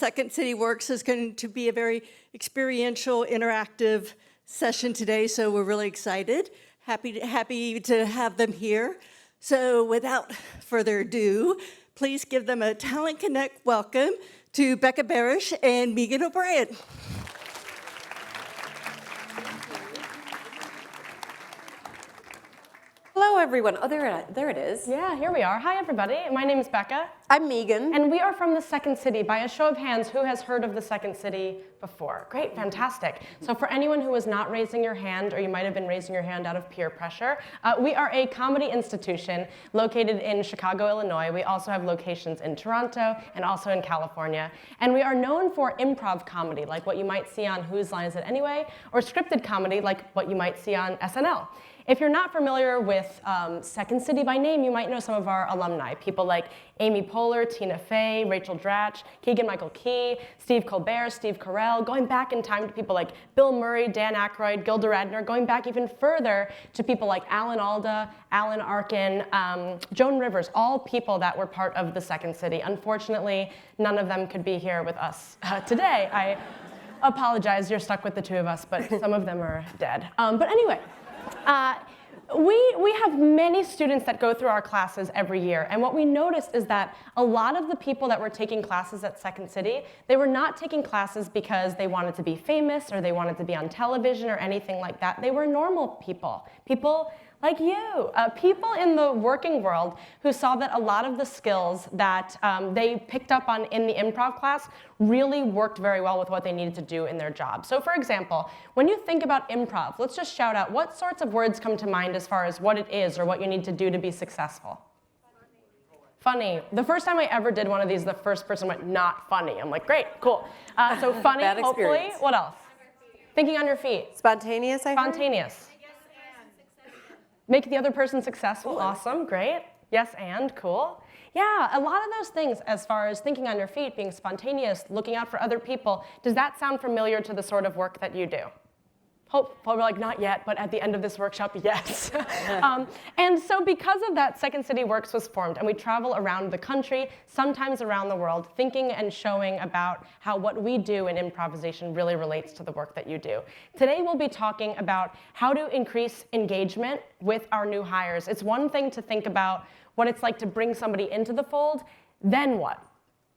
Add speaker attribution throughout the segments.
Speaker 1: Second City Works is going to be a very experiential, interactive session today, so we're really excited. Happy to have them here. So without further ado, please give them a Talent Connect welcome to Becca Barish and Meagan O'Brien.
Speaker 2: Hello, everyone. Oh, there it is.
Speaker 3: Yeah, here we are. Hi, everybody. My name is Becca.
Speaker 2: I'm Meagan.
Speaker 3: And we are from the Second City. By a show of hands, who has heard of the Second City before? Great, fantastic. So for anyone who is not raising your hand, or you might have been raising your hand out of peer pressure, we are a comedy institution located in Chicago, Illinois. We also have locations in Toronto and also in California. And we are known for improv comedy, like what you might see on Whose Line Is It Anyway? Or scripted comedy, like what you might see on SNL. If you're not familiar with Second City by name, you might know some of our alumni, people like Amy Poehler, Tina Fey, Rachel Dratch, Keegan-Michael Key, Steve Colbert, Steve Carell, going back in time to people like Bill Murray, Dan Aykroyd, Gilda Radner, going back even further to people like Alan Alda, Alan Arkin, Joan Rivers, all people that were part of the Second City. Unfortunately, none of them could be here with us today. I apologize, you're stuck with the two of us, but some of them are dead. But anyway. We have many students that go through our classes every year, and what we noticed is that a lot of the people that were taking classes at Second City, they were not taking classes because they wanted to be famous or they wanted to be on television or anything like that. They were normal people, people like you, people in the working world who saw that a lot of the skills that they picked up on in the improv class really worked very well with what they needed to do in their job. So for example, when you think about improv, let's just shout out, what sorts of words come to mind as far as what it is or what you need to do to be successful? Funny. The first time I ever did one of these, the first person went, not funny. I'm like, great, cool. So funny, hopefully. What else? Thinking on your feet.
Speaker 2: Spontaneous, I heard?
Speaker 3: Spontaneous. Make the other person successful, awesome, great. Yes, and, cool. Yeah, a lot of those things as far as thinking on your feet, being spontaneous, looking out for other people, does that sound familiar to the sort of work that you do? Hopefully, like, not yet, but at the end of this workshop, yes. And so because of that, Second City Works was formed, and we travel around the country, sometimes around the world, thinking and showing about how what we do in improvisation really relates to the work that you do. Today, we'll be talking about how to increase engagement with our new hires. It's one thing to think about what it's like to bring somebody into the fold, then what?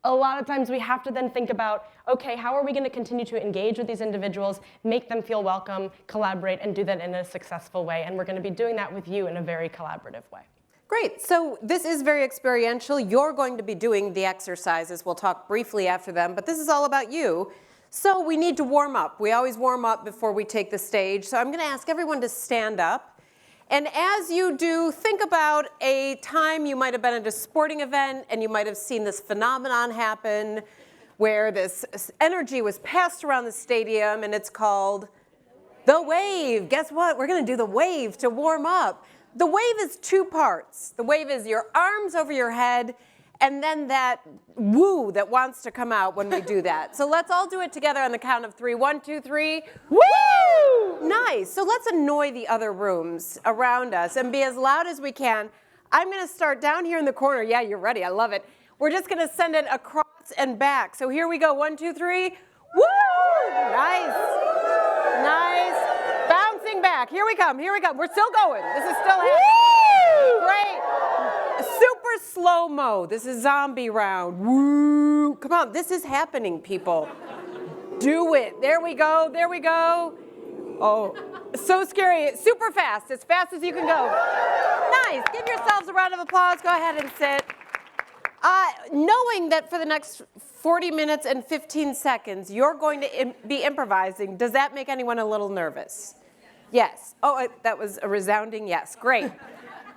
Speaker 3: A lot of times we have to then think about, okay, how are we going to continue to engage with these individuals, make them feel welcome, collaborate, and do that in a successful way. And we're going to be doing that with you in a very collaborative way.
Speaker 2: Great. So this is very experiential. You're going to be doing the exercises. We'll talk briefly after them, but this is all about you. So we need to warm up. We always warm up before we take the stage. So I'm going to ask everyone to stand up. And as you do, think about a time you might have been at a sporting event and you might have seen this phenomenon happen where this energy was passed around the stadium, and it's called the wave. Guess what? We're going to do the wave to warm up. The wave is two parts. The wave is your arms over your head, and then that woo that wants to come out when we do that. So let's all do it together on the count of 3. 1, 2, 3. Woo! Nice. So let's annoy the other rooms around us and be as loud as we can. I'm going to start down here in the corner. Yeah, you're ready. I love it. We're just going to send it across and back. So here we go. 1, 2, 3. Woo! Nice. Nice. Bouncing back. Here we come. Here we come. We're still going. This is still happening. Great. Super slow-mo. This is zombie round. Woo! Come on. This is happening, people. Do it. There we go. There we go. Oh, so scary. Super fast. As fast as you can go. Nice. Give yourselves a round of applause. Go ahead and sit. Knowing that for the next 40 minutes and 15 seconds, you're going to be improvising, does that make anyone a little nervous? Yes. Oh, that was a resounding yes. Great.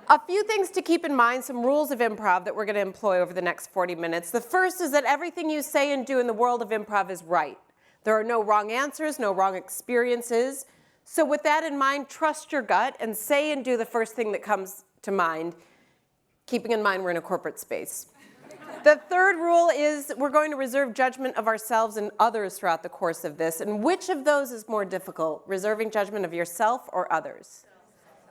Speaker 2: A few things to keep in mind, some rules of improv that we're going to employ over the next 40 minutes. The first is that everything you say and do in the world of improv is right. There are no wrong answers, no wrong experiences. So with that in mind, trust your gut and say and do the first thing that comes to mind, keeping in mind we're in a corporate space. The third rule is we're going to reserve judgment of ourselves and others throughout the course of this. And which of those is more difficult, reserving judgment of yourself or others?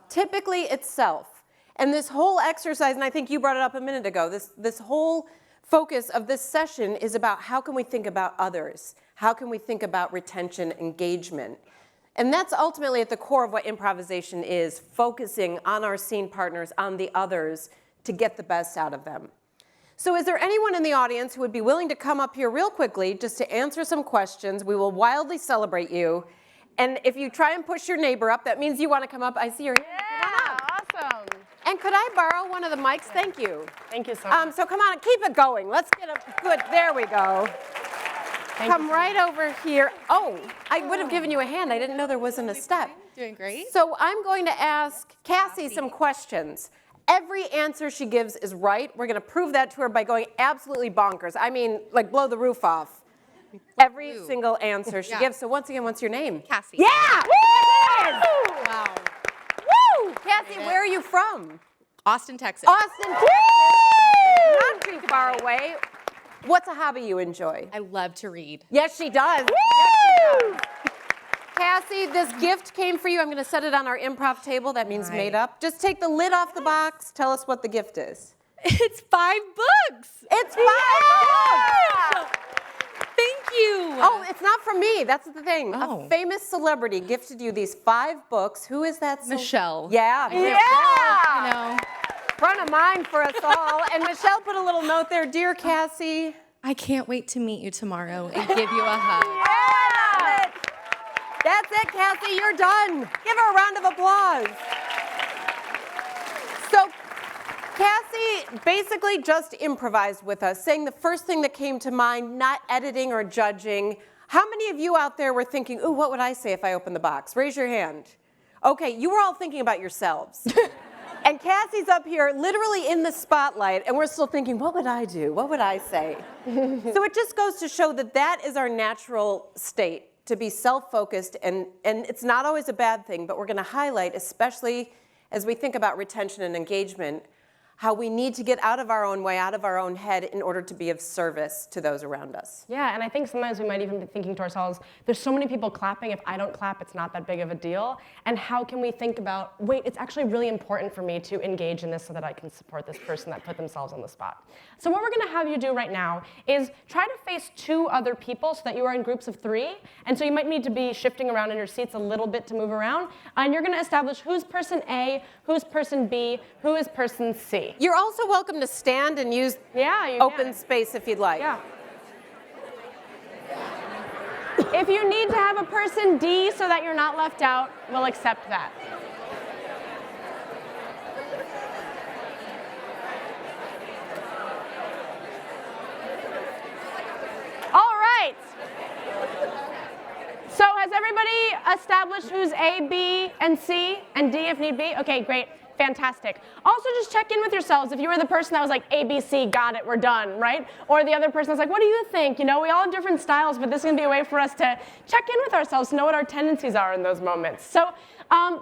Speaker 2: Typically, it's self. And this whole exercise, and I think you brought it up a minute ago, this whole focus of this session is about how can we think about others? How can we think about retention, engagement? And that's ultimately at the core of what improvisation is, focusing on our scene partners, on the others, to get the best out of them. So is there anyone in the audience who would be willing to come up here real quickly just to answer some questions? We will wildly celebrate you. And if you try and push your neighbor up, that means you want to come up. I see your hand.
Speaker 3: Yeah, awesome.
Speaker 2: And could I borrow one of the mics? Thank you.
Speaker 3: Thank you so much.
Speaker 2: So come on, keep it going. Let's get a good, there we go. Come right over here. Oh, I would have given you a hand. I didn't know there wasn't a step.
Speaker 4: Doing great.
Speaker 2: So I'm going to ask Cassie some questions. Every answer she gives is right. We're going to prove that to her by going absolutely bonkers. I mean, like blow the roof off. Every single answer she gives. So once again, what's your name?
Speaker 4: Cassie.
Speaker 2: Yeah! Woo!
Speaker 4: Wow.
Speaker 2: Woo! Cassie, where are you from?
Speaker 4: Austin, Texas.
Speaker 2: Austin, Texas. Not too far away. What's a hobby you enjoy?
Speaker 4: I love to read.
Speaker 2: Yes, she does. Yes, she does. Cassie, this gift came for you. I'm going to set it on our improv table. That means made up. Just take the lid off the box. Tell us what the gift is.
Speaker 4: It's 5 books.
Speaker 2: It's 5 books.
Speaker 4: Thank you.
Speaker 2: Oh, it's not from me. That's the thing.
Speaker 4: Oh.
Speaker 2: A famous celebrity gifted you these 5 books. Who is that?
Speaker 4: Michelle.
Speaker 2: Yeah.
Speaker 4: You know,
Speaker 2: Front of mind for us all. And Michelle put a little note there. Dear Cassie.
Speaker 4: I can't wait to meet you tomorrow and give you a hug.
Speaker 2: Yeah! That's it, Cassie. You're done. Give her a round of applause. So Cassie basically just improvised with us, saying the first thing that came to mind, not editing or judging. How many of you out there were thinking, ooh, what would I say if I opened the box? Raise your hand. Okay, you were all thinking about yourselves. And Cassie's up here literally in the spotlight, and we're still thinking, what would I do? What would I say? So it just goes to show that that is our natural state, to be self-focused, and it's not always a bad thing, but we're going to highlight, especially as we think about retention and engagement, how we need to get out of our own way, out of our own head in order to be of service to those around us.
Speaker 3: Yeah, and I think sometimes we might even be thinking to ourselves, there's so many people clapping, if I don't clap, it's not that big of a deal. And how can we think about, wait, it's actually really important for me to engage in this so that I can support this person that put themselves on the spot. So what we're gonna have you do right now is try to face 2 other people so that you are in groups of 3. And so you might need to be shifting around in your seats a little bit to move around. And you're gonna establish who's person A, who's person B, who is person C.
Speaker 2: You're also welcome to stand and use open space if you'd like.
Speaker 3: Yeah. If you need to have a person D so that you're not left out, we'll accept that. All right. So has everybody established who's A, B, and C, and D if need be? Okay, great. Fantastic. Also, just check in with yourselves. If you were the person that was like, A, B, C, got it, we're done, right? Or the other person was like, what do you think? You know, we all have different styles, but this is going to be a way for us to check in with ourselves, to know what our tendencies are in those moments. So,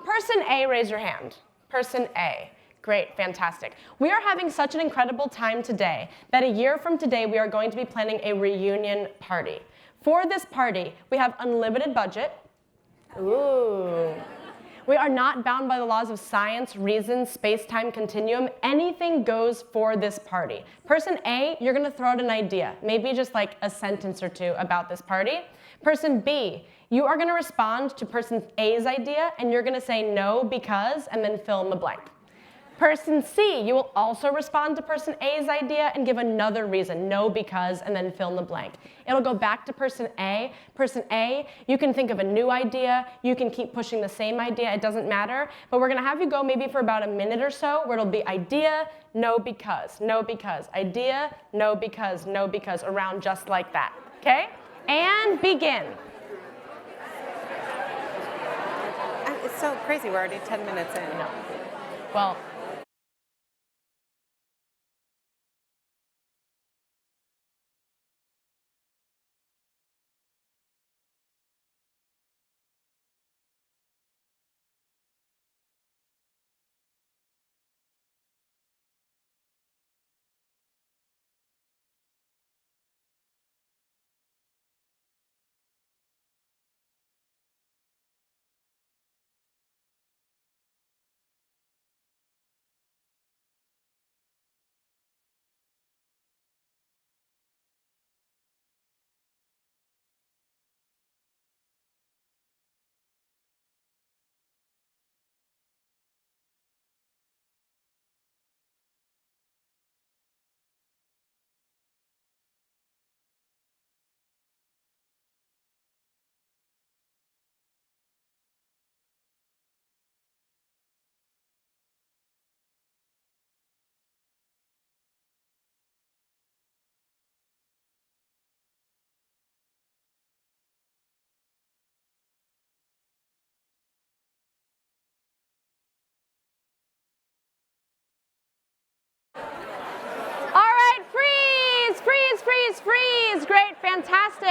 Speaker 3: person A, raise your hand. Person A. Great, fantastic. We are having such an incredible time today that a year from today, we are going to be planning a reunion party. For this party, we have unlimited budget. Ooh. We are not bound by the laws of science, reason, space-time continuum. Anything goes for this party. Person A, you're gonna throw out an idea, maybe just like a sentence or 2 about this party. Person B, you are gonna respond to person A's idea, and you're gonna say no because, and then fill in the blank. Person C, you will also respond to person A's idea and give another reason, no because, and then fill in the blank. It'll go back to person A. Person A, you can think of a new idea, you can keep pushing the same idea, it doesn't matter, but we're gonna have you go maybe for about a minute or so where it'll be idea, no because, idea, no because, around just like that, okay? And begin.
Speaker 2: It's so crazy, we're already 10 minutes in.
Speaker 3: No. Well,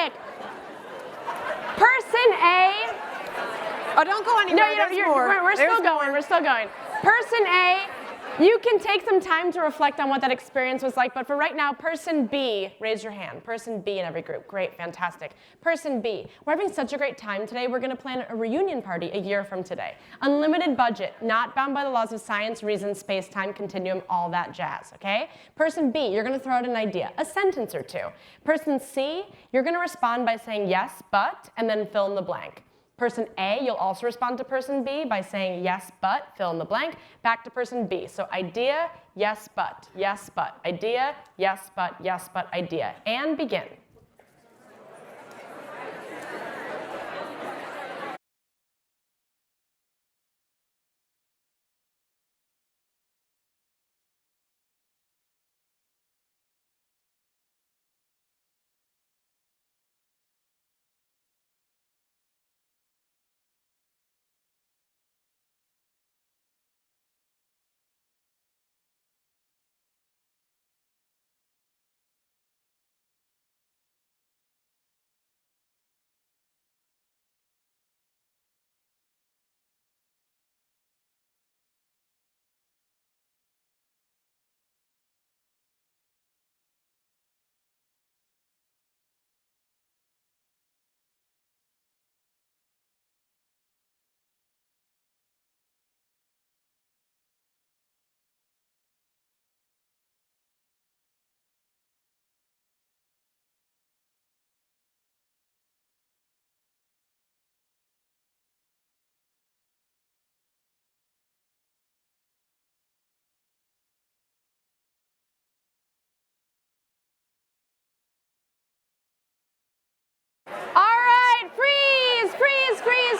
Speaker 3: Fantastic. Person A.
Speaker 2: Oh, don't go anywhere.
Speaker 3: No,
Speaker 2: There's more.
Speaker 3: we're
Speaker 2: There's
Speaker 3: still going.
Speaker 2: more.
Speaker 3: We're still going. Person A, you can take some time to reflect on what that experience was like, but for right now, person B, raise your hand. Person B in every group. Great, fantastic. Person B, we're having such a great time today. We're going to plan a reunion party a year from today. Unlimited budget, not bound by the laws of science, reason, space, time, continuum, all that jazz, okay? Person B, you're going to throw out an idea, a sentence or two. Person C, you're going to respond by saying yes, but, and then fill in the blank. Person A, you'll also respond to person B by saying yes, but, fill in the blank, back to person B. So idea, yes, but, idea, yes, but, idea. And begin.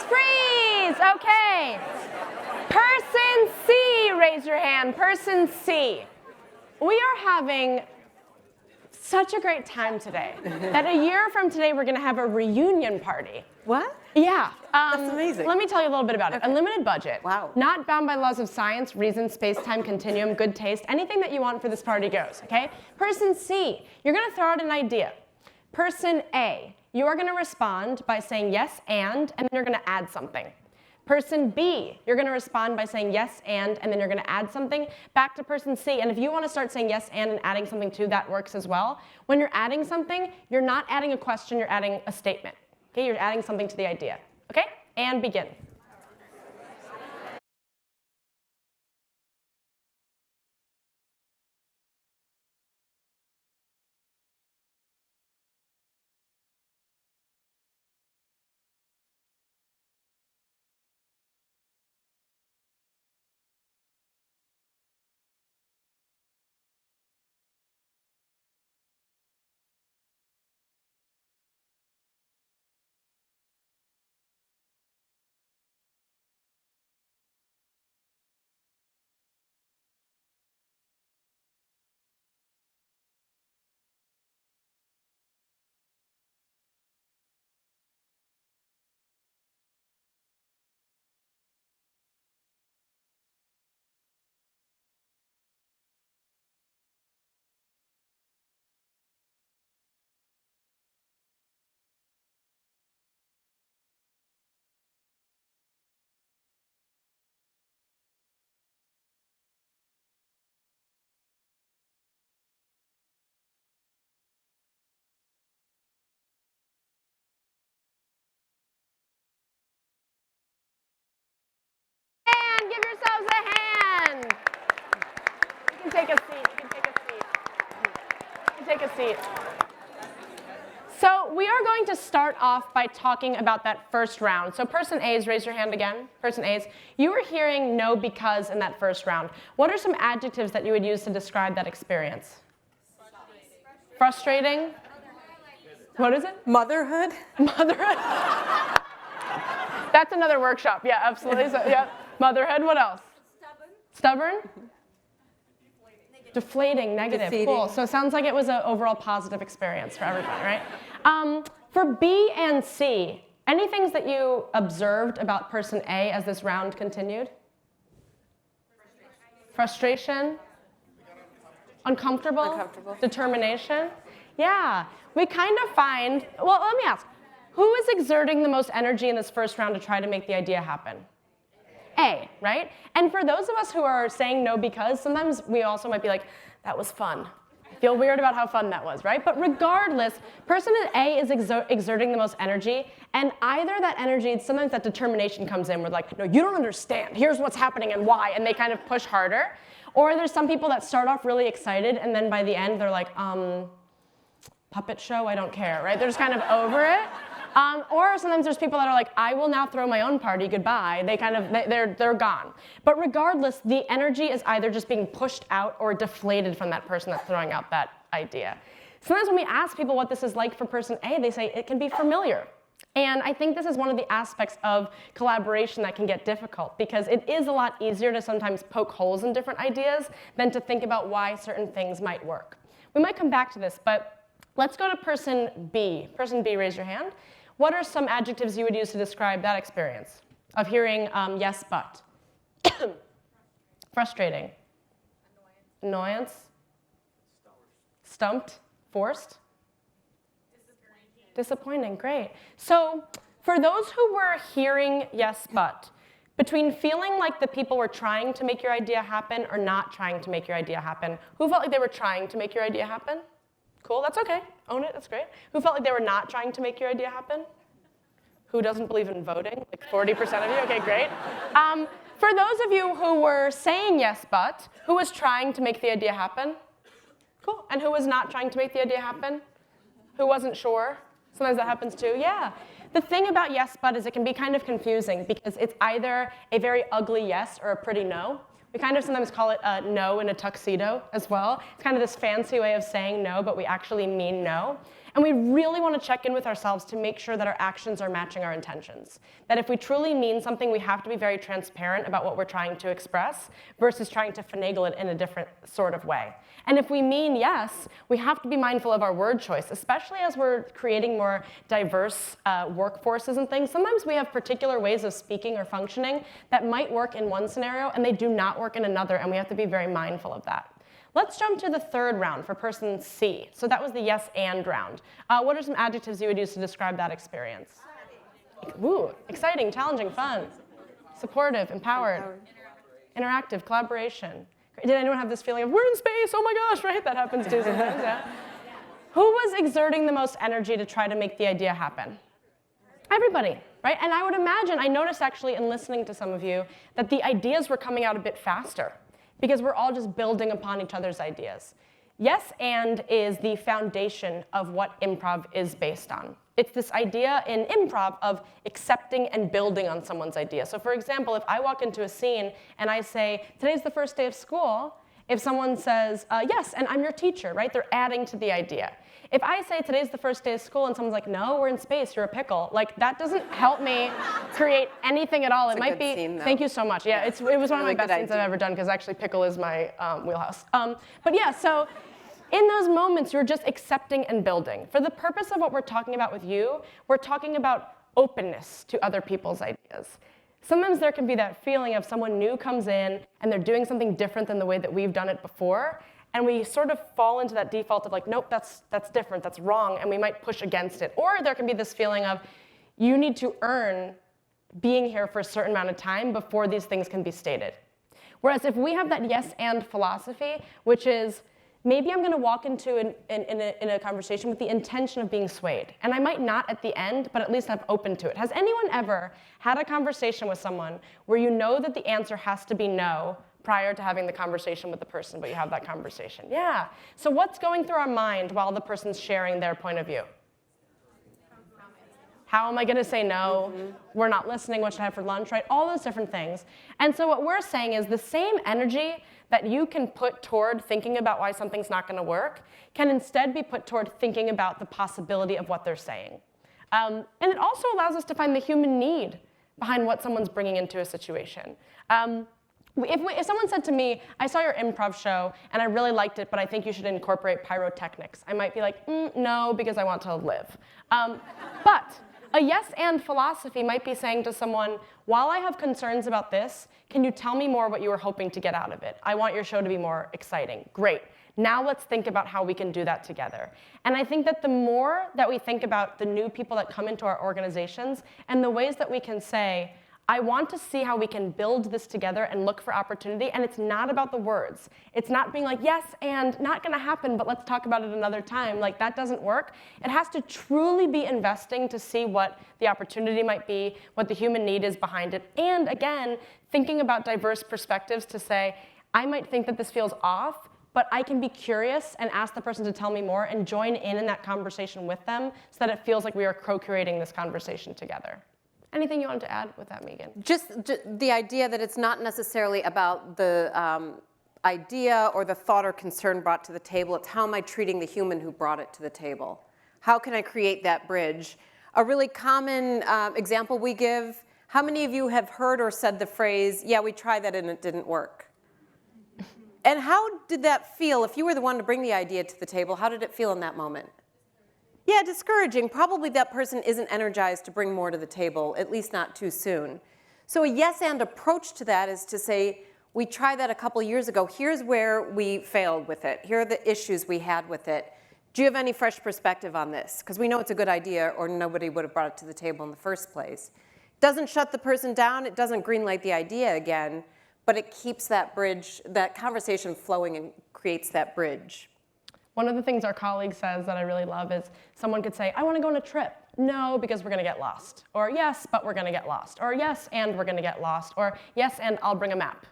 Speaker 3: Freeze. Okay. Person C, raise your hand. Person C. We are having such a great time today that a year from today we're going to have a reunion party.
Speaker 2: What?
Speaker 3: Yeah.
Speaker 2: That's amazing.
Speaker 3: Let me tell you a little bit about it.
Speaker 2: Okay.
Speaker 3: Unlimited budget.
Speaker 2: Wow.
Speaker 3: Not bound by laws of science, reason, space, time, continuum, good taste. Anything that you want for this party goes, okay? Person C, you're going to throw out an idea. Person A, you are going to respond by saying yes and then you're going to add something. Person B, you're going to respond by saying yes and then you're going to add something. Back to person C, and if you want to start saying yes and adding something too, that works as well. When you're adding something, you're not adding a question, you're adding a statement. Okay, you're adding something to the idea. Okay, and begin. And give yourselves a hand. You can take a seat. You can take a seat. So we are going to start off by talking about that first round. So person A's, raise your hand again. Person A's, you were hearing no because in that first round. What are some adjectives that you would use to describe that experience? Frustrating? What is it?
Speaker 2: Motherhood?
Speaker 3: Motherhood? That's another workshop. Yeah, absolutely. So, yeah. Motherhood, what else? Stubborn? Deflating, negative.
Speaker 2: Defeating.
Speaker 3: Cool. So it sounds like it was an overall positive experience for everybody, right? For B and C, any things that you observed about person A as this round continued? Frustration? Uncomfortable?
Speaker 2: Uncomfortable.
Speaker 3: Determination? Yeah. We kind of find, well, let me ask, who is exerting the most energy in this first round to try to make the idea happen? A, right? And for those of us who are saying no because, sometimes we also might be like, that was fun. I feel weird about how fun that was, right? But regardless, person A is exerting the most energy, and either that energy, sometimes that determination comes in, where like, no, you don't understand, here's what's happening and why, and they kind of push harder. Or there's some people that start off really excited, and then by the end, they're like, puppet show, I don't care, right? They're just kind of over it. Or sometimes there's people that are like, I will now throw my own party, goodbye. They're gone. But regardless, the energy is either just being pushed out or deflated from that person that's throwing out that idea. Sometimes when we ask people what this is like for person A, they say it can be familiar. And I think this is one of the aspects of collaboration that can get difficult, because it is a lot easier to sometimes poke holes in different ideas than to think about why certain things might work. We might come back to this, but let's go to person B. Person B, raise your hand. What are some adjectives you would use to describe that experience of hearing yes, but? Frustrating. Annoyance. Stumped. Forced. Disappointing, great. So for those who were hearing yes, but, between feeling like the people were trying to make your idea happen or not trying to make your idea happen, who felt like they were trying to make your idea happen? Cool, that's okay. Own it, that's great. Who felt like they were not trying to make your idea happen? Who doesn't believe in voting? Like 40% of you, okay, great. For those of you who were saying yes, but, who was trying to make the idea happen? Cool, and who was not trying to make the idea happen? Who wasn't sure? Sometimes that happens too, yeah. The thing about yes, but is it can be kind of confusing because it's either a very ugly yes or a pretty no. We kind of sometimes call it a no in a tuxedo as well. It's kind of this fancy way of saying no, but we actually mean no. And we really want to check in with ourselves to make sure that our actions are matching our intentions. That if we truly mean something, we have to be very transparent about what we're trying to express versus trying to finagle it in a different sort of way. And if we mean yes, we have to be mindful of our word choice, especially as we're creating more diverse workforces and things. Sometimes we have particular ways of speaking or functioning that might work in one scenario and they do not work in another, and we have to be very mindful of that. Let's jump to the third round for person C. So that was the yes and round. What are some adjectives you would use to describe that experience? Ooh, exciting, challenging, fun, supportive, empowered, interactive, collaboration. Did anyone have this feeling of, we're in space, oh my gosh, right? That happens too sometimes, yeah. Who was exerting the most energy to try to make the idea happen? Everybody, right? And I would imagine, I noticed actually in listening to some of you, that the ideas were coming out a bit faster because we're all just building upon each other's ideas. Yes and is the foundation of what improv is based on. It's this idea in improv of accepting and building on someone's idea. So for example, if I walk into a scene and I say, today's the first day of school, if someone says, yes, and I'm your teacher, right? They're adding to the idea. If I say today's the first day of school and someone's like, no, we're in space, you're a pickle, like that doesn't help me create anything at all. It might be, thank you so much. Yeah, it was one of my best scenes I've ever done because actually pickle is my wheelhouse. But yeah, so in those moments, you're just accepting and building. For the purpose of what we're talking about with you, we're talking about openness to other people's ideas. Sometimes there can be that feeling of someone new comes in and they're doing something different than the way that we've done it before, and we sort of fall into that default of like, nope, that's different, that's wrong, and we might push against it. Or there can be this feeling of, you need to earn being here for a certain amount of time before these things can be stated. Whereas if we have that yes and philosophy, which is, maybe I'm going to walk into in a conversation with the intention of being swayed. And I might not at the end, but at least I'm open to it. Has anyone ever had a conversation with someone where you know that the answer has to be no prior to having the conversation with the person, but you have that conversation? Yeah. So what's going through our mind while the person's sharing their point of view? How am I going to say no? We're not listening. What should I have for lunch, right? All those different things. And so what we're saying is the same energy that you can put toward thinking about why something's not going to work can instead be put toward thinking about the possibility of what they're saying. And it also allows us to find the human need behind what someone's bringing into a situation. If someone said to me, I saw your improv show and I really liked it, but I think you should incorporate pyrotechnics, I might be like, no, because I want to live. But a yes and philosophy might be saying to someone, while I have concerns about this, can you tell me more what you were hoping to get out of it? I want your show to be more exciting. Great. Now let's think about how we can do that together. And I think that the more that we think about the new people that come into our organizations and the ways that we can say, I want to see how we can build this together and look for opportunity, and it's not about the words. It's not being like, yes, and not gonna happen, but let's talk about it another time. Like, that doesn't work. It has to truly be investing to see what the opportunity might be, what the human need is behind it, and again, thinking about diverse perspectives to say, I might think that this feels off, but I can be curious and ask the person to tell me more and join in that conversation with them so that it feels like we are co-creating this conversation together. Anything you wanted to add with that, Meagan?
Speaker 2: Just the idea that it's not necessarily about the idea or the thought or concern brought to the table. It's how am I treating the human who brought it to the table? How can I create that bridge? A really common example we give, how many of you have heard or said the phrase, yeah, we tried that and it didn't work? And how did that feel? If you were the one to bring the idea to the table, how did it feel in that moment? Yeah, discouraging. Probably that person isn't energized to bring more to the table, at least not too soon. So a yes and approach to that is to say, we tried that a couple years ago. Here's where we failed with it. Here are the issues we had with it. Do you have any fresh perspective on this? Because we know it's a good idea or nobody would have brought it to the table in the first place. It doesn't shut the person down. It doesn't greenlight the idea again, but it keeps that bridge, that conversation flowing and creates that bridge.
Speaker 3: One of the things our colleague says that I really love is someone could say, I want to go on a trip. No, because we're going to get lost. Or yes, but we're going to get lost. Or yes, and we're going to get lost. Or yes, and I'll bring a map.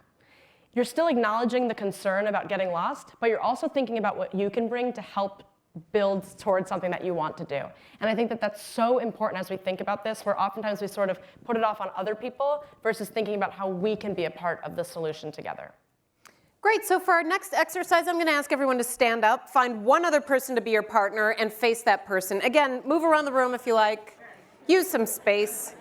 Speaker 3: You're still acknowledging the concern about getting lost, but you're also thinking about what you can bring to help build towards something that you want to do. And I think that that's so important as we think about this, where oftentimes we sort of put it off on other people versus thinking about how we can be a part of the solution together.
Speaker 2: Great, so for our next exercise, I'm gonna ask everyone to stand up, find one other person to be your partner, and face that person. Again, move around the room if you like. Use some space.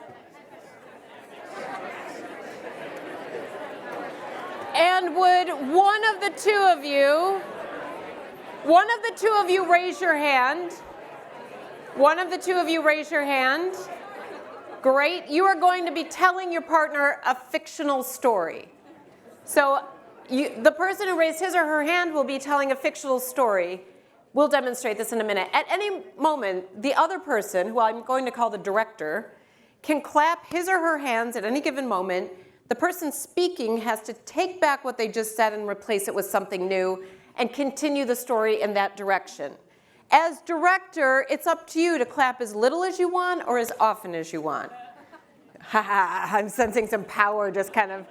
Speaker 2: And would one of the two of you raise your hand? One of the two of you raise your hand. Great, you are going to be telling your partner a fictional story. So the person who raised his or her hand will be telling a fictional story. We'll demonstrate this in a minute. At any moment, the other person, who I'm going to call the director, can clap his or her hands at any given moment. The person speaking has to take back what they just said and replace it with something new and continue the story in that direction. As director, it's up to you to clap as little as you want or as often as you want. Haha, I'm sensing some power just kind of.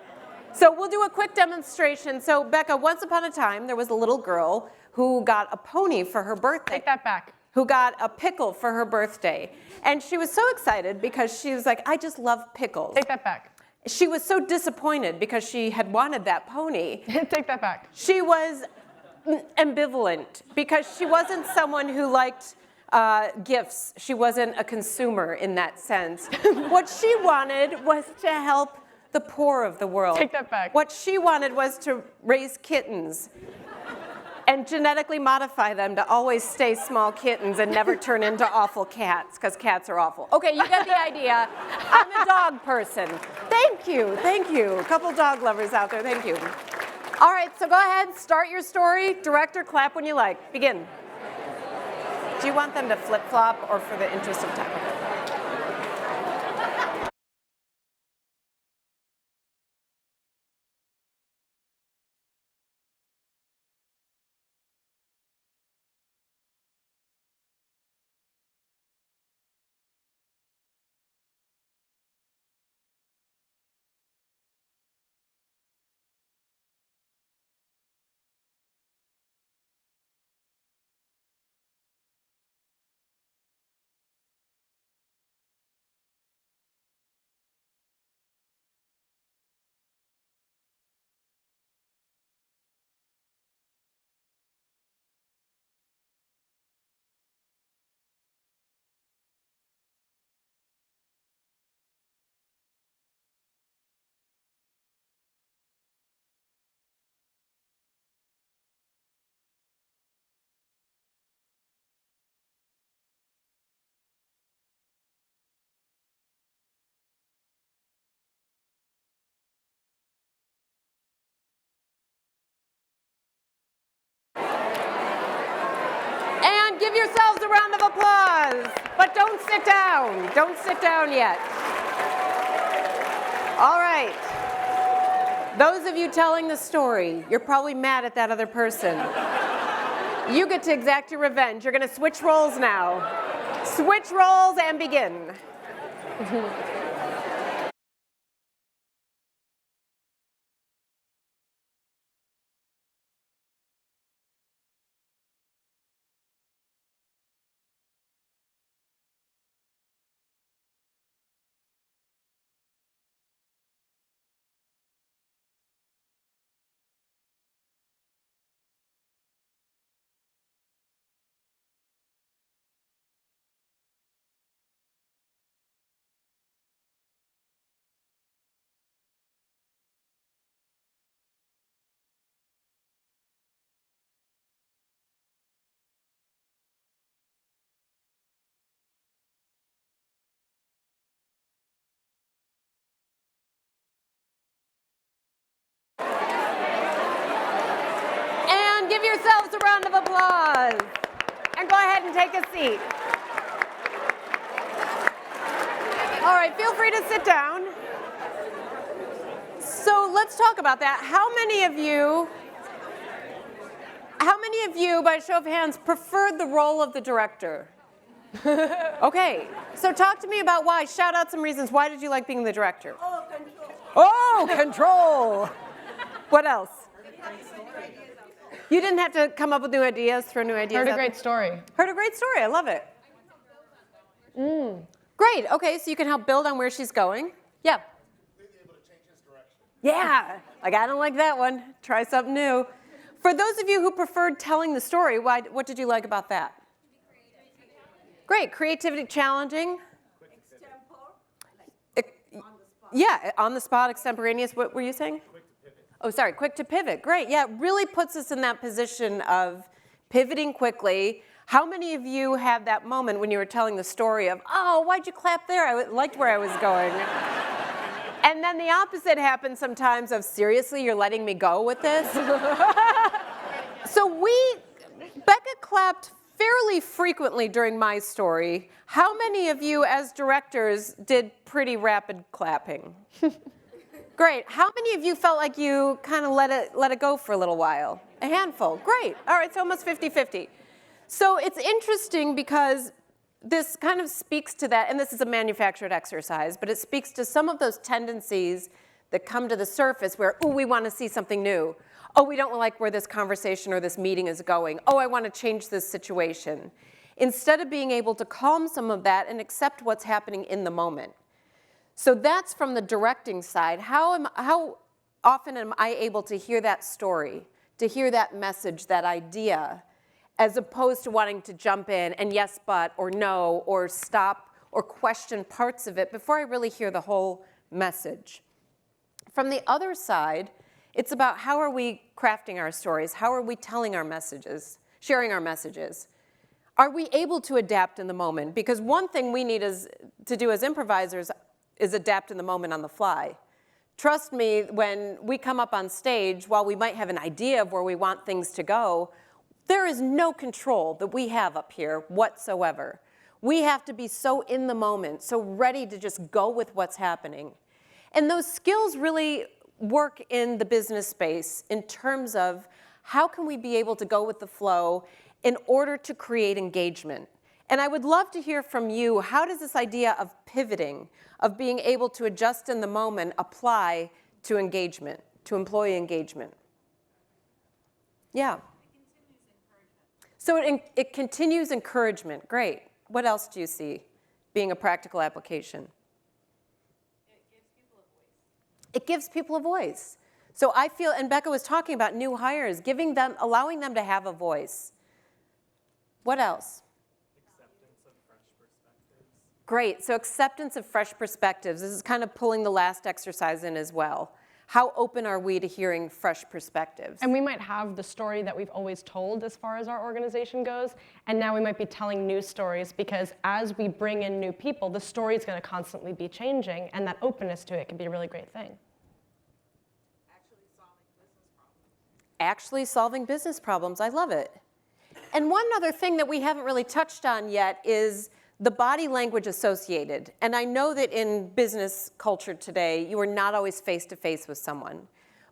Speaker 2: So we'll do a quick demonstration. So Becca, once upon a time, there was a little girl who got a pony for her birthday.
Speaker 3: Take that back.
Speaker 2: Who got a pickle for her birthday. And she was so excited because she was like, I just love pickles.
Speaker 3: Take that back.
Speaker 2: She was so disappointed because she had wanted that pony.
Speaker 3: Take that back.
Speaker 2: She was ambivalent because she wasn't someone who liked gifts. She wasn't a consumer in that sense. What she wanted was to help the poor of the world.
Speaker 3: Take that back.
Speaker 2: What she wanted was to raise kittens and genetically modify them to always stay small kittens and never turn into awful cats, because cats are awful. Okay, you get the idea. I'm a dog person. Thank you, thank you. A couple dog lovers out there, thank you. All right, so go ahead, start your story. Director, clap when you like. Begin. Do you want them to flip-flop or for the interest of time? give yourselves a round of applause. But don't sit down. Don't sit down yet. All right. Those of you telling the story, you're probably mad at that other person. You get to exact your revenge. You're going to switch roles now. Switch roles and begin. Give yourselves a round of applause. And go ahead and take a seat. All right, feel free to sit down. So let's talk about that. How many of you, by show of hands, preferred the role of the director? Okay, so talk to me about why. Shout out some reasons. Why did you like being the director?
Speaker 1: Oh, control.
Speaker 2: Oh, control. What else? You didn't have to come up with new ideas, throw new ideas
Speaker 3: Heard a
Speaker 2: out
Speaker 3: great
Speaker 2: there?
Speaker 3: story.
Speaker 2: Heard a great story. I love it. Great. Okay, so you can help build on where she's going. Yeah.
Speaker 5: Able to change his direction.
Speaker 2: Yeah. Like, I don't like that one. Try something new. For those of you who preferred telling the story, what did you like about that? Great. Creativity, challenging. Yeah, on the spot, extemporaneous. What were you saying? Oh, sorry, quick to pivot. Great. Yeah, it really puts us in that position of pivoting quickly. How many of you had that moment when you were telling the story of, oh, why'd you clap there? I liked where I was going. And then the opposite happens sometimes of, seriously, you're letting me go with this? So Becca clapped fairly frequently during my story. How many of you as directors did pretty rapid clapping? Great. How many of you felt like you kind of let it go for a little while? A handful. Great. All right, so almost 50-50. So it's interesting because this kind of speaks to that, and this is a manufactured exercise, but it speaks to some of those tendencies that come to the surface where, oh, we want to see something new. Oh, we don't like where this conversation or this meeting is going. Oh, I want to change this situation. Instead of being able to calm some of that and accept what's happening in the moment. So that's from the directing side. How often am I able to hear that story, to hear that message, that idea, as opposed to wanting to jump in and yes, but, or no, or stop, or question parts of it before I really hear the whole message. From the other side, it's about how are we crafting our stories? How are we telling our messages, sharing our messages? Are we able to adapt in the moment? Because one thing we need to do as improvisers is adapt in the moment on the fly. Trust me, when we come up on stage, while we might have an idea of where we want things to go, there is no control that we have up here whatsoever. We have to be so in the moment, so ready to just go with what's happening. And those skills really work in the business space in terms of how can we be able to go with the flow in order to create engagement. And I would love to hear from you, how does this idea of pivoting, of being able to adjust in the moment, apply to engagement, to employee engagement? Yeah. So it continues encouragement. Great. What else do you see being a practical application? It gives people a voice. So I feel, and Becca was talking about new hires, allowing them to have a voice. What else?
Speaker 5: Acceptance of fresh perspectives.
Speaker 2: Great, so acceptance of fresh perspectives. This is kind of pulling the last exercise in as well. How open are we to hearing fresh perspectives?
Speaker 3: And we might have the story that we've always told as far as our organization goes, and now we might be telling new stories because as we bring in new people, the story is going to constantly be changing, and that openness to it can be a really great thing.
Speaker 2: Actually solving business problems, I love it. And one other thing that we haven't really touched on yet is the body language associated. And I know that in business culture today, you are not always face-to-face with someone.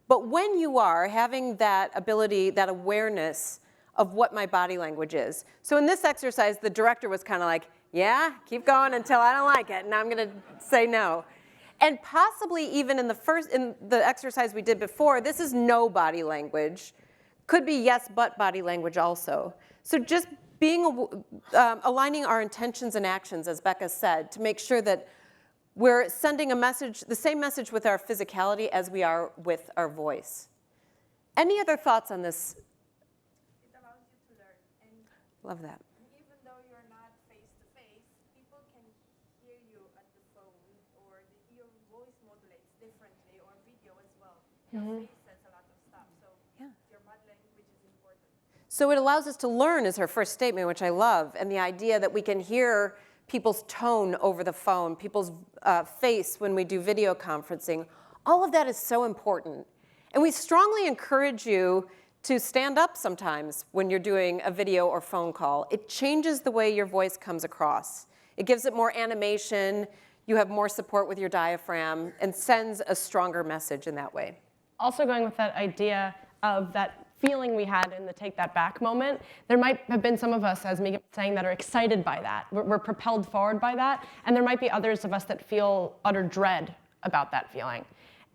Speaker 2: But when you are, having that ability, that awareness of what my body language is. So in this exercise, the director was kind of like, yeah, keep going until I don't like it, and I'm going to say no. And possibly even in the exercise we did before, this is no body language. Could be yes, but body language also. So just aligning our intentions and actions, as Becca said, to make sure that we're sending a message, the same message with our physicality as we are with our voice. Any other thoughts on this?
Speaker 6: It allows you to learn. And
Speaker 2: Love that.
Speaker 6: even though you're not face-to-face, people can hear you at the phone, or your voice modulates differently, or video as well. Your face says a lot of stuff, so your body language is important.
Speaker 2: So it allows us to learn is her first statement, which I love, and the idea that we can hear people's tone over the phone, people's face when we do video conferencing. All of that is so important. And we strongly encourage you to stand up sometimes when you're doing a video or phone call. It changes the way your voice comes across. It gives it more animation, you have more support with your diaphragm, and sends a stronger message in that way.
Speaker 3: Also going with that idea of that feeling we had in the take that back moment, there might have been some of us, as Meagan was saying, that are excited by that. We're propelled forward by that. And there might be others of us that feel utter dread about that feeling.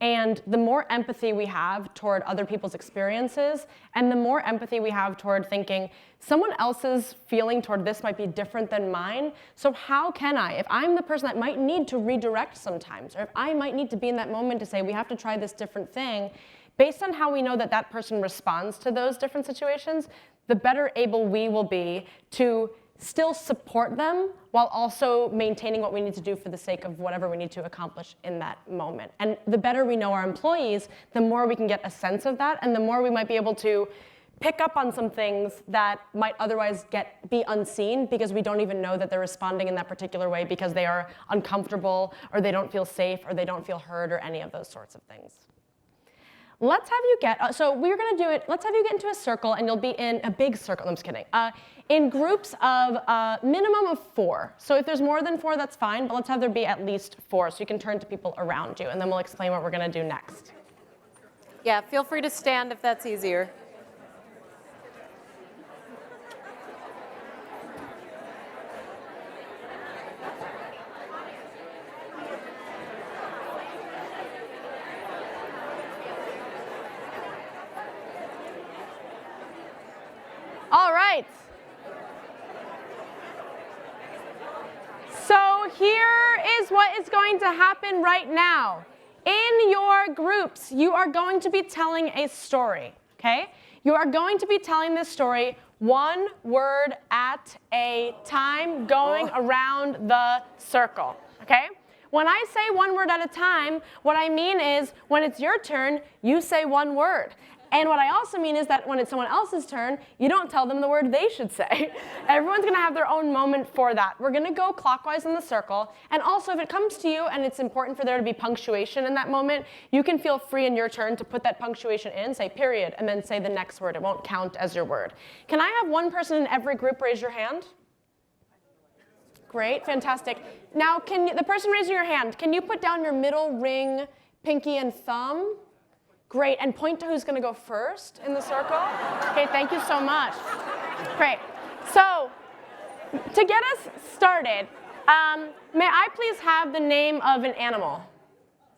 Speaker 3: And the more empathy we have toward other people's experiences, and the more empathy we have toward thinking, someone else's feeling toward this might be different than mine, so how can I, if I'm the person that might need to redirect sometimes, or if I might need to be in that moment to say, we have to try this different thing, based on how we know that that person responds to those different situations, the better able we will be to still support them while also maintaining what we need to do for the sake of whatever we need to accomplish in that moment. And the better we know our employees, the more we can get a sense of that, and the more we might be able to pick up on some things that might otherwise be unseen because we don't even know that they're responding in that particular way because they are uncomfortable, or they don't feel safe, or they don't feel heard, or any of those sorts of things. Let's have you so we're gonna do it, let's have you get into a circle, and you'll be in a big circle, I'm just kidding, in groups of minimum of 4. So if there's more than 4, that's fine, but let's have there be at least 4, so you can turn to people around you, and then we'll explain what we're gonna do next.
Speaker 2: Yeah, feel free to stand if that's easier.
Speaker 3: All right. So here is what is going to happen right now. In your groups, you are going to be telling a story, okay? You are going to be telling this story one word at a time, going around the circle, okay? When I say one word at a time, what I mean is when it's your turn, you say one word. And what I also mean is that when it's someone else's turn, you don't tell them the word they should say. Everyone's gonna have their own moment for that. We're gonna go clockwise in the circle. And also, if it comes to you and it's important for there to be punctuation in that moment, you can feel free in your turn to put that punctuation in, say period, and then say the next word. It won't count as your word. Can I have one person in every group raise your hand? Great, fantastic. Now, the person raising your hand, can you put down your middle ring, pinky, and thumb? Great, and point to who's gonna go first in the circle. Okay, thank you so much. Great. So, to get us started, may I please have the name of an animal?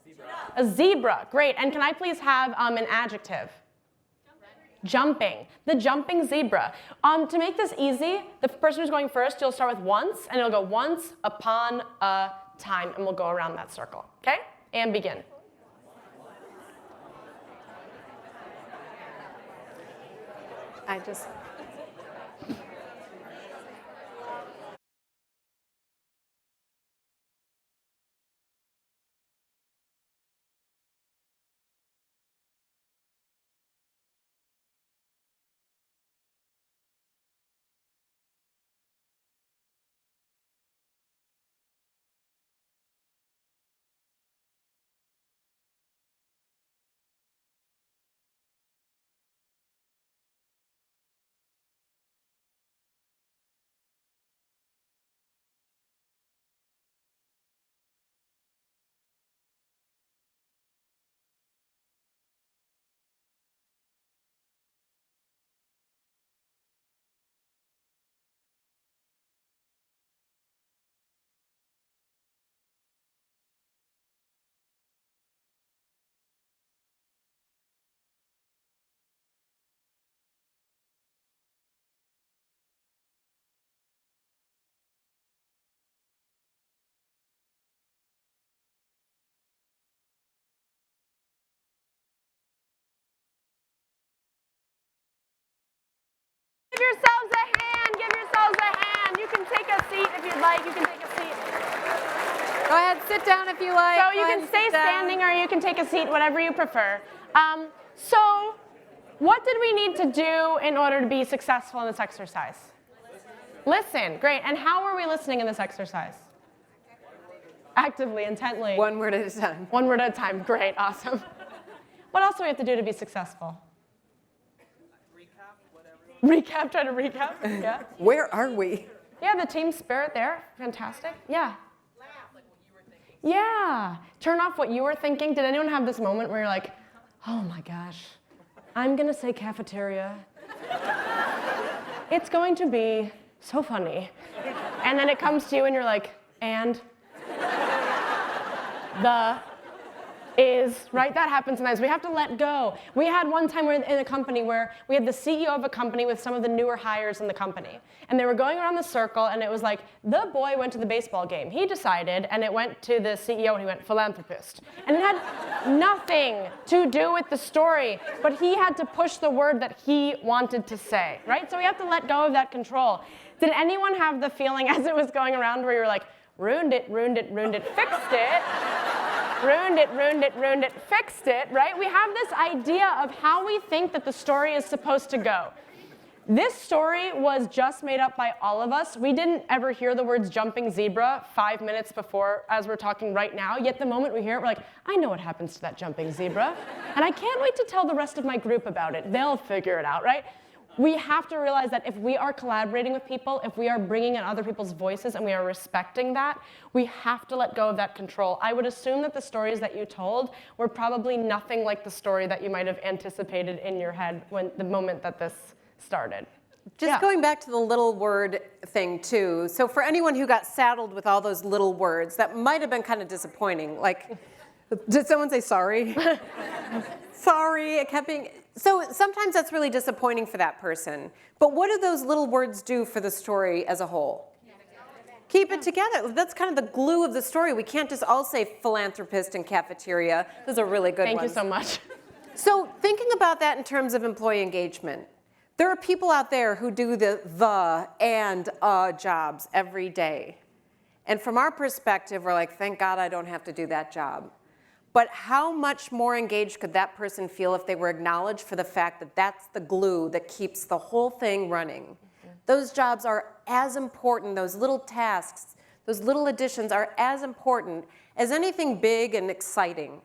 Speaker 3: Zebra. A zebra, great. And can I please have an adjective? Jumping. The jumping zebra. To make this easy, the person who's going first, you'll start with once, and it'll go once upon a time, and we'll go around that circle, okay? And begin.
Speaker 2: I just
Speaker 3: like. You can take a seat.
Speaker 2: Go ahead, sit down if you like.
Speaker 3: So
Speaker 2: Go
Speaker 3: you
Speaker 2: ahead
Speaker 3: can
Speaker 2: and
Speaker 3: stay
Speaker 2: sit down.
Speaker 3: standing or you can take a seat, whatever you prefer. So what did we need to do in order to be successful in this exercise? Listen, great. And how are we listening in this exercise? Actively, intently.
Speaker 2: One word at a time.
Speaker 3: One word at a time. Great, awesome. What else do we have to do to be successful? Recap, try to recap. Yeah.
Speaker 2: Where are we?
Speaker 3: Yeah, the team spirit there. Fantastic. Yeah. Yeah. Turn off what you were thinking. Did anyone have this moment where you're like, oh my gosh, I'm going to say cafeteria. It's going to be so funny. And then it comes to you and you're like, and the is, right? That happens sometimes. We have to let go. We had one time in a company where we had the CEO of a company with some of the newer hires in the company. And they were going around the circle, and it was like, the boy went to the baseball game. He decided, and it went to the CEO, and he went, philanthropist. And it had nothing to do with the story, but he had to push the word that he wanted to say, right? So we have to let go of that control. Did anyone have the feeling as it was going around where you were like, ruined it, ruined it, ruined it, fixed it, ruined it, ruined it, ruined it, fixed it, right? We have this idea of how we think that the story is supposed to go. This story was just made up by all of us. We didn't ever hear the words jumping zebra 5 minutes before as we're talking right now, yet the moment we hear it, we're like, I know what happens to that jumping zebra, and I can't wait to tell the rest of my group about it. They'll figure it out, right? We have to realize that if we are collaborating with people, if we are bringing in other people's voices and we are respecting that, we have to let go of that control. I would assume that the stories that you told were probably nothing like the story that you might have anticipated in your head when the moment that this started.
Speaker 2: Just going back to the little word thing too. So for anyone who got saddled with all those little words, that might have been kind of disappointing. Like, did someone say sorry? Sorry, it kept being. So sometimes that's really disappointing for that person. But what do those little words do for the story as a whole? Keep it together. That's kind of the glue of the story. We can't just all say philanthropist and cafeteria. Those are really good ones.
Speaker 3: Thank you so much.
Speaker 2: So thinking about that in terms of employee engagement, there are people out there who do the and jobs every day. And from our perspective, we're like, thank God I don't have to do that job. But how much more engaged could that person feel if they were acknowledged for the fact that that's the glue that keeps the whole thing running? Mm-hmm. Those jobs are as important, those little tasks, those little additions are as important as anything big and exciting.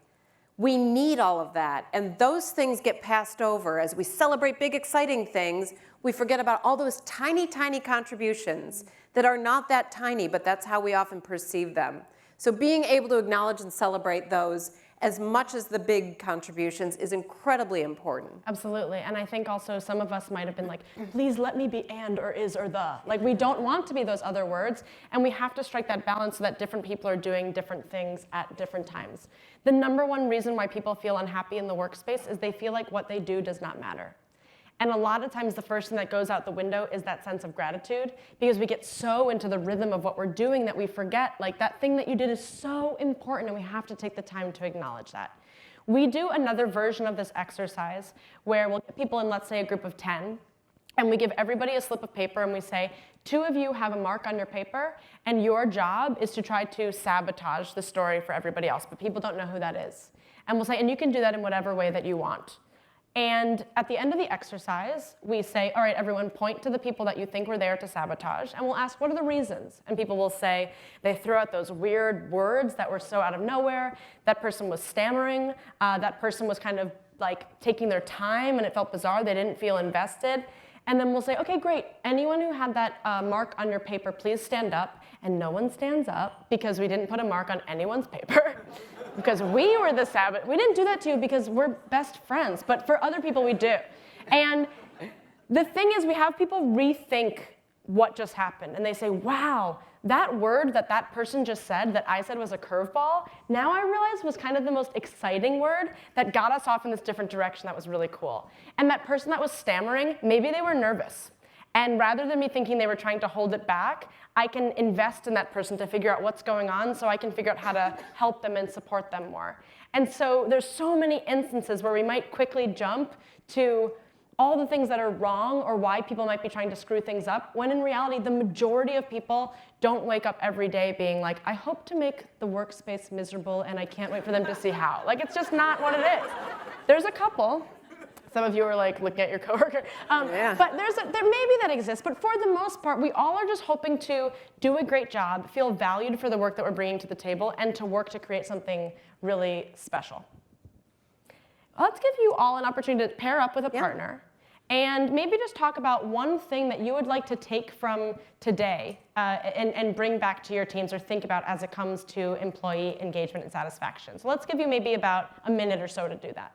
Speaker 2: We need all of that, and those things get passed over. As we celebrate big, exciting things, we forget about all those tiny, tiny contributions that are not that tiny, but that's how we often perceive them. So being able to acknowledge and celebrate those as much as the big contributions is incredibly important.
Speaker 3: Absolutely, and I think also some of us might have been like, please let me be and or is or the. Like we don't want to be those other words, and we have to strike that balance so that different people are doing different things at different times. The number one reason why people feel unhappy in the workspace is they feel like what they do does not matter. And a lot of times the first thing that goes out the window is that sense of gratitude, because we get so into the rhythm of what we're doing that we forget, like that thing that you did is so important, and we have to take the time to acknowledge that. We do another version of this exercise where we'll get people in, let's say, a group of 10, and we give everybody a slip of paper and we say, 2 of you have a mark on your paper, and your job is to try to sabotage the story for everybody else, but people don't know who that is. And we'll say, and you can do that in whatever way that you want. And at the end of the exercise, we say, all right, everyone, point to the people that you think were there to sabotage, and we'll ask, what are the reasons? And people will say, they threw out those weird words that were so out of nowhere, that person was stammering, that person was kind of like taking their time and it felt bizarre, they didn't feel invested. And then we'll say, okay, great, anyone who had that mark on your paper, please stand up. And no one stands up because we didn't put a mark on anyone's paper. Because we were the saboteur. We didn't do that to you because we're best friends, but for other people we do. And the thing is, we have people rethink what just happened, and they say, wow, that word that that person just said that I said was a curveball, now I realize was kind of the most exciting word that got us off in this different direction that was really cool. And that person that was stammering, maybe they were nervous. And rather than me thinking they were trying to hold it back, I can invest in that person to figure out what's going on so I can figure out how to help them and support them more. And so there's so many instances where we might quickly jump to all the things that are wrong or why people might be trying to screw things up, when in reality, the majority of people don't wake up every day being like, I hope to make the workspace miserable and I can't wait for them to see how. Like, it's just not what it is. There's a couple. Some of you are like looking at your coworker. But there maybe that exists, but for the most part, we all are just hoping to do a great job, feel valued for the work that we're bringing to the table, and to work to create something really special. Let's give you all an opportunity to pair up with a partner and maybe just talk about one thing that you would like to take from today and bring back to your teams or think about as it comes to employee engagement and satisfaction. So let's give you maybe about a minute or so to do that.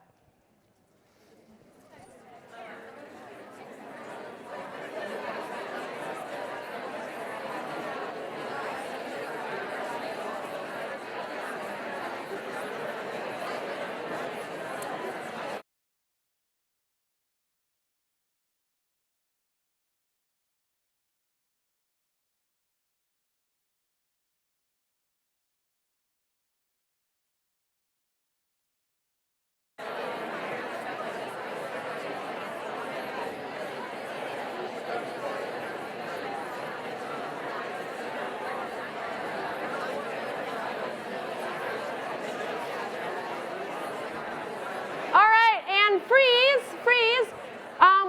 Speaker 3: Freeze.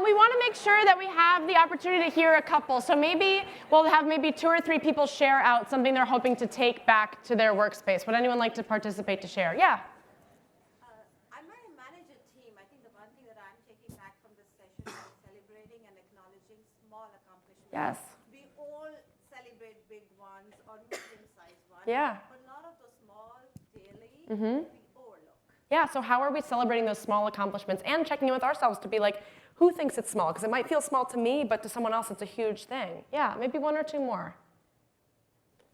Speaker 3: We want to make sure that we have the opportunity to hear a couple. So maybe we'll have maybe 2 or 3 people share out something they're hoping to take back to their workspace. Would anyone like to participate to share? Yeah.
Speaker 6: I might manage a team. I think the one thing that I'm taking back from this session is celebrating and acknowledging small accomplishments.
Speaker 3: Yes.
Speaker 6: We all celebrate big ones or medium-sized ones.
Speaker 3: Yeah.
Speaker 6: But a lot of those small daily, we overlook.
Speaker 3: Yeah, so how are we celebrating those small accomplishments and checking in with ourselves to be like, who thinks it's small? Because it might feel small to me, but to someone else it's a huge thing. Yeah, maybe 1 or 2 more.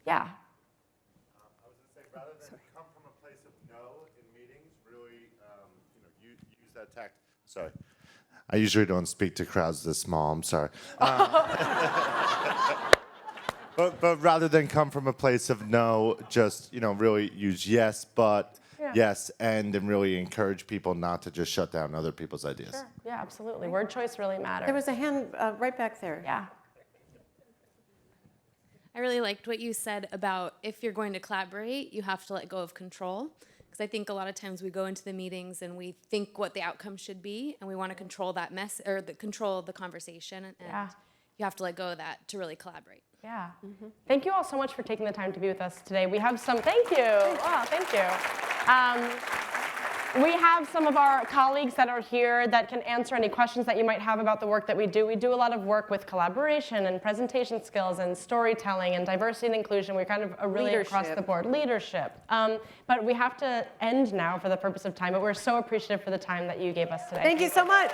Speaker 3: Yeah.
Speaker 5: I was going to say, rather than come from a place of no in meetings, really, use that tact. Sorry. I usually don't speak to crowds this small. I'm sorry. But rather than come from a place of no, just, really use yes, but, yes, and really encourage people not to just shut down other people's ideas.
Speaker 3: Sure. Yeah, absolutely. Word choice really matters.
Speaker 2: There was a hand right back there.
Speaker 3: Yeah.
Speaker 4: I really liked what you said about if you're going to collaborate, you have to let go of control. Because I think a lot of times we go into the meetings and we think what the outcome should be, and we want to control that control the conversation, and you have to let go of that to really collaborate.
Speaker 3: Yeah. Thank you all so much for taking the time to be with us today. We have some, thank you. Wow, thank you. We have some of our colleagues that are here that can answer any questions that you might have about the work that we do. We do a lot of work with collaboration and presentation skills and storytelling and diversity and inclusion. We're kind of really across the board. Leadership. But we have to end now for the purpose of time, but we're so appreciative for the time that you gave us today.
Speaker 2: Thank you so much.